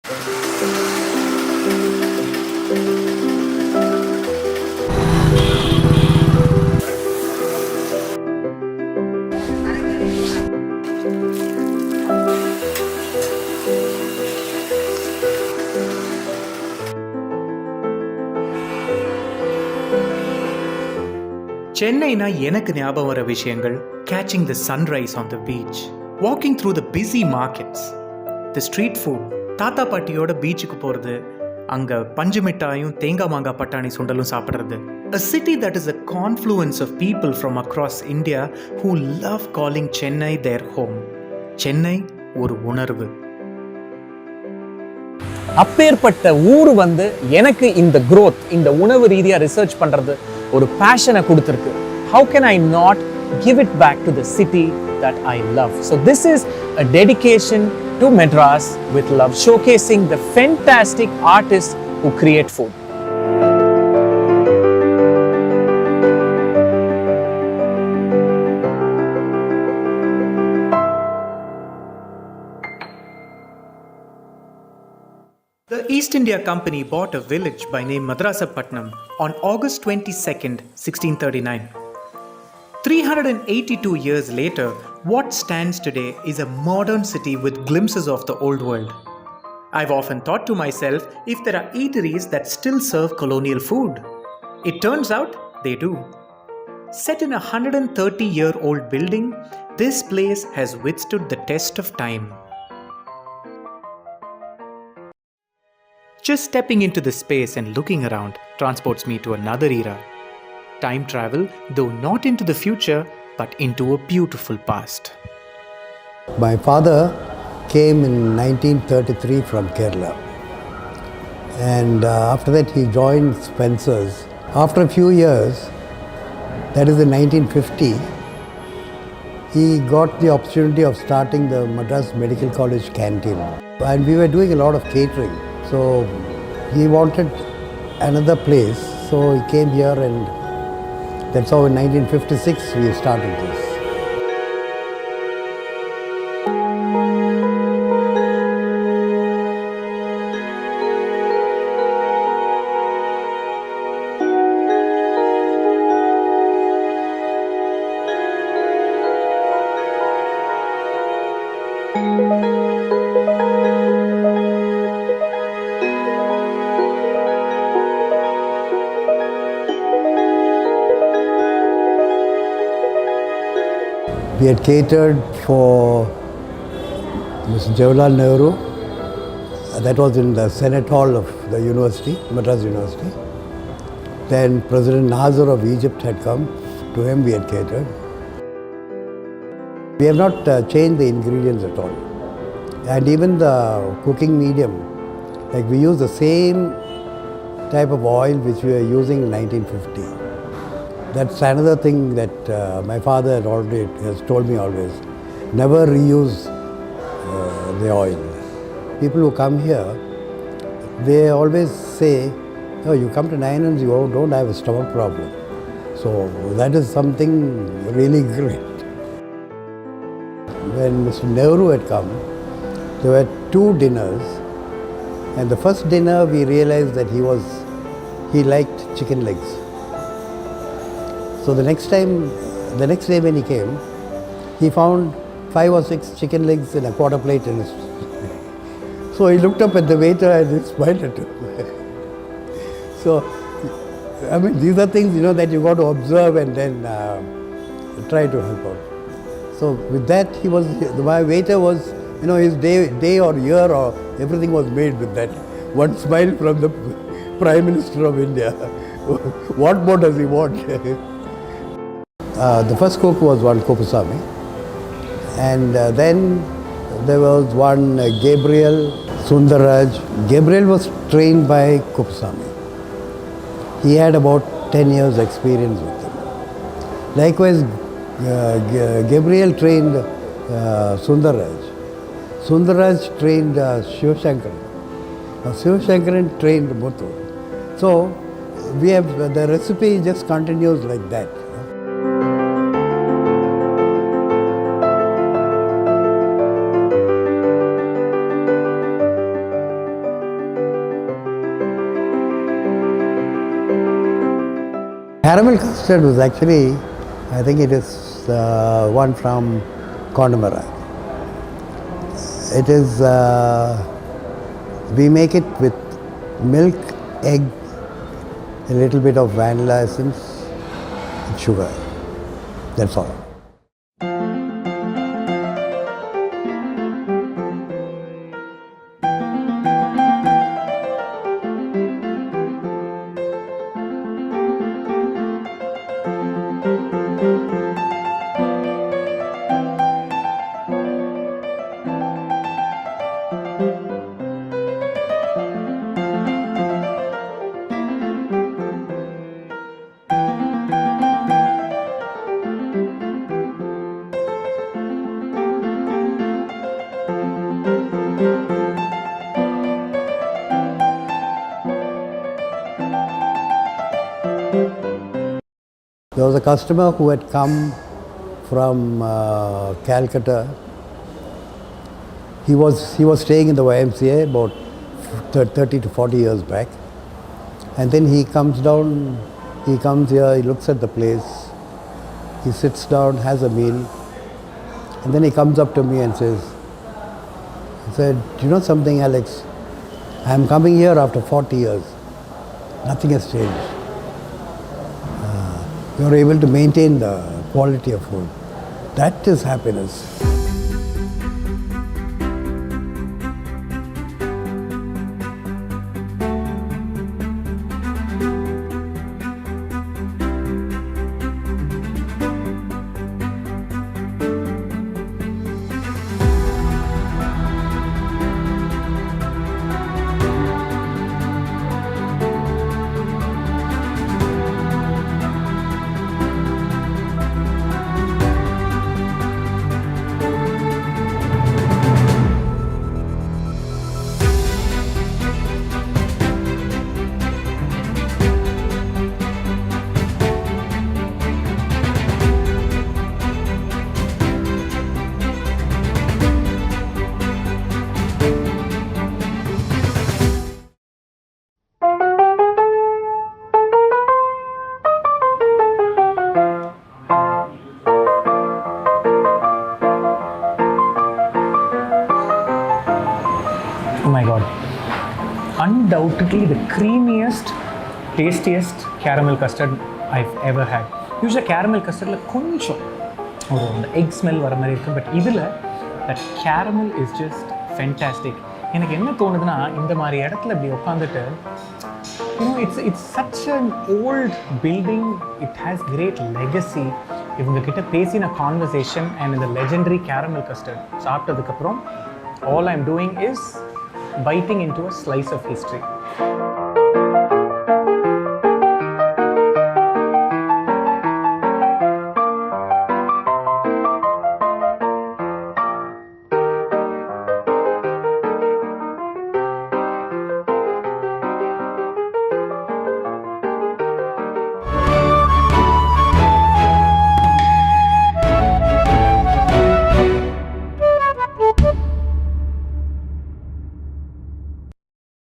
சென்னைனா எனக்கு ஞாபகம் வர விஷயங்கள் catching the sunrise on the beach, walking through the busy markets, the street food, தாத்தா பாட்டியோட பீச்சுக்கு போகிறது, அங்கே பஞ்சு மிட்டாயும் தேங்காய் மாங்காய் பட்டாணி சுண்டலும் சாப்பிட்றது. A city that is a confluence of people from across India who love calling Chennai their home. Chennai ஒரு உணர்வு. அப்பேற்பட்ட ஊர் எனக்கு இந்த growth, இந்த உணவு ரீதியாக ரிசர்ச் பண்ணுறது ஒரு பேஷனை கொடுத்துருக்கு. How can I not give it back to the city that I love? So this is a dedication to Madras with love, showcasing the fantastic artists who create food. The East India Company bought a village by name Madrasapatnam on August 22nd, 1639. 382 years later, what stands today is a modern city with glimpses of the old world. I've often thought to myself if there are eateries that still serve colonial food. It turns out they do. Set in a 130-year-old building, this place has withstood the test of time. Just stepping into the space and looking around transports me to another era. Time travel, though not into the future, but into a beautiful past. My father came in 1933 from Kerala. And after that he joined Spencer's. After a few years, that is in 1950, he got the opportunity of starting the Madras Medical College canteen. And we were doing a lot of catering. So he wanted another place, so he came here, and that's how in 1956 we started this. We had catered for Mr. Jawaharlal Nehru. That was in the Senate Hall of the university, Madras University. Then President Nasser of Egypt had come. To him we had catered. We have not changed the ingredients at all. And even the cooking medium, like we use the same type of oil which we were using in 1950. That's another thing that my father has told me always. Never reuse the oil. People who come here, they always say, oh, you come to Ninan's, you don't have a stomach problem. So that is something really great. When Mr. Nehru had come, there were 2 dinners. And the first dinner we realized that he liked chicken legs. So the next day when he came, he found 5 or 6 chicken legs in a quarter plate in his. So he looked up at the waiter and he smiled at him. So, I mean, these are things, that you got to observe and then try to help out. So with that, my waiter was, his day or year or everything was made with that. One smile from the Prime Minister of India. What more does he want? The first cook was one Kopusami, and then there was one Gabriel Sundaraj. Gabriel was trained by Kopusami. He had about 10 years experience with him. Likewise, Gabriel trained Sundaraj. Sundaraj trained Shivashankaran. Shivashankaran trained Muthu. So the recipe just continues like that. Caramel custard was actually, I think it is one from Connemara. It is, we make it with milk, egg, a little bit of vanilla essence, and sugar. That's all. There was a customer who had come from Calcutta. He was staying in the YMCA about 30 to 40 years back. And then he comes down, he comes here, he looks at the place, he sits down, has a meal, and then he comes up to me and says, he said, "Do you know something, Alex? I am coming here after 40 years. Nothing has changed. You are able to maintain the quality of food. That is happiness." Oh my god. Undoubtedly the creamiest, tastiest caramel custard I've ever had. Usually caramel custard la koncham the egg smell vara mari irukku, but idhula that caramel is just fantastic. எனக்கு என்ன தோணுதுன்னா இந்த மாதிரி இடத்துல இப்படி உட்காந்துட்டு it's such an old building, it has great legacy. இவங்க கிட்ட பேசின conversation and இந்த legendary caramel custard சாப்பிட்டதுக்கு அப்புறம் all I'm doing is biting into a slice of history.